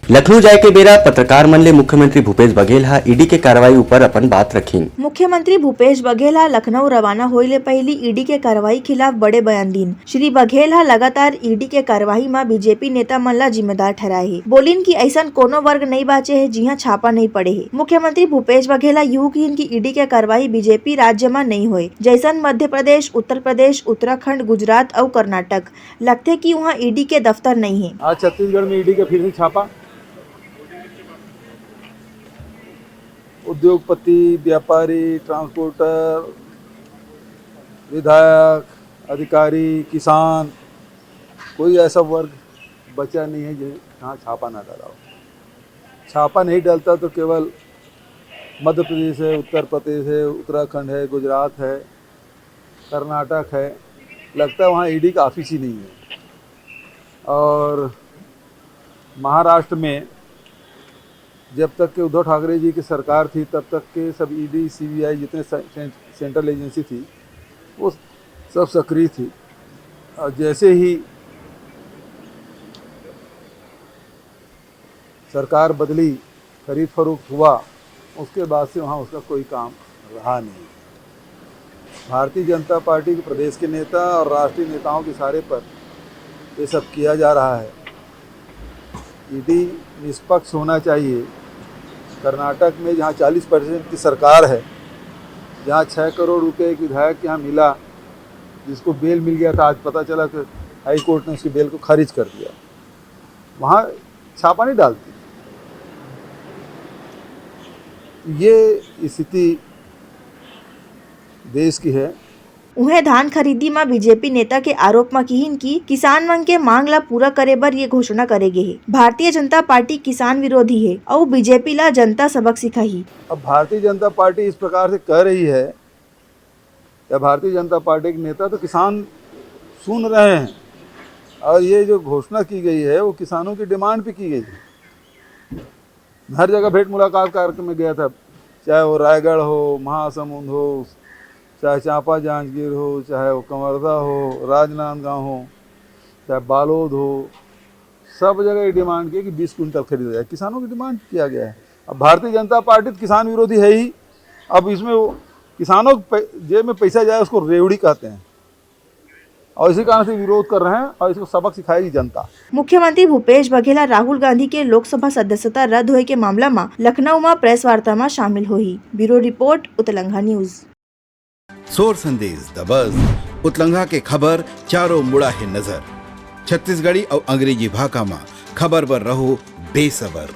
लखनऊ जाए के बेरा पत्रकार मन ले मुख्यमंत्री भूपेश बघेल हा ईडी के कार्रवाई ऊपर अपन बात रखीन। मुख्यमंत्री भूपेश बघेल हा लखनऊ रवाना होए ले पहली ईडी के कार्रवाई खिलाफ बड़े बयान दीन। श्री बघेल हा लगातार ईडी के कार्रवाई में बीजेपी नेता मन ला जिम्मेदार ठहराए है। बोलिन की ऐसा कोनो वर्ग नहीं बाचे है जिहाँ छापा नहीं पड़े है। मुख्यमंत्री भूपेश बघेल यूँ कीन की ईडी के कार्रवाई बीजेपी राज्य में नहीं होए, जैसन मध्य प्रदेश, उत्तर प्रदेश, उत्तराखंड, गुजरात और कर्नाटक। लगते की वहाँ ईडी के दफ्तर नहीं है। आज छत्तीसगढ़ में ईडी का फिर से छापा। उद्योगपति, व्यापारी, ट्रांसपोर्टर, विधायक, अधिकारी, किसान, कोई ऐसा वर्ग बचा नहीं है जहाँ छापा ना डाला हो। छापा नहीं डालता तो केवल मध्य प्रदेश है, उत्तर प्रदेश है, उत्तराखंड है, गुजरात है, कर्नाटक है। लगता है वहाँ ईडी का ऑफिस ही नहीं है। और महाराष्ट्र में जब तक के उद्धव ठाकरे जी की सरकार थी तब तक के सब ईडी, सीबीआई जितने सेंट्रल एजेंसी थी वो सब सक्रिय थी। और जैसे ही सरकार बदली, खरीद फरोख्त हुआ, उसके बाद से वहाँ उसका कोई काम रहा नहीं। भारतीय जनता पार्टी के प्रदेश के नेता और राष्ट्रीय नेताओं के इशारे पर ये सब किया जा रहा है। ईडी निष्पक्ष होना चाहिए। कर्नाटक में जहाँ 40% की सरकार है, जहाँ 6 करोड़ रुपए एक विधायक के यहाँ मिला, जिसको बेल मिल गया था, आज पता चला कि हाई कोर्ट ने उसकी बेल को खारिज कर दिया, वहाँ छापा नहीं डालती। ये स्थिति देश की है। उन्हें धान खरीदी में बीजेपी नेता के आरोप में किहिन की किसान मन के मांग ला पूरा करे बर ये घोषणा करेगे है। भारतीय जनता पार्टी किसान विरोधी है और बीजेपी ला जनता सबक सिखाही। अब भारतीय जनता पार्टी इस प्रकार से कह रही है, या भारतीय जनता पार्टी के नेता तो किसान सुन रहे हैं, और ये जो घोषणा की गई है वो किसानों की डिमांड पे की गई है। हर जगह भेंट मुलाकात कार्यक्रम में गया था, चाहे वो रायगढ़ हो, महासमुंद हो, चाहे चांपा जांजगीर हो, चाहे वो कंवरदा हो, राजनांदगांव हो, चाहे बालोद हो, सब जगह ये डिमांड की कि 20 क्विंटल खरीदा जाए। किसानों की डिमांड किया गया है। अब भारतीय जनता पार्टी तो किसान विरोधी है ही। अब इसमें वो किसानों के जेब में पैसा जाए उसको रेवड़ी कहते हैं, और इसी कारण से विरोध कर रहे हैं, और इसको सबक सिखाएगी जनता। मुख्यमंत्री भूपेश बघेल राहुल गांधी के लोकसभा सदस्यता रद्द होए के मामला में लखनऊ में प्रेस वार्ता में शामिल हुई। ब्यूरो रिपोर्ट, उतलंघा न्यूज। सोर संदेश द बज़ उतलंघा के खबर चारों मुड़ा है नजर। छत्तीसगढ़ी और अंग्रेजी भाषा में खबर पर रहो बेसबर।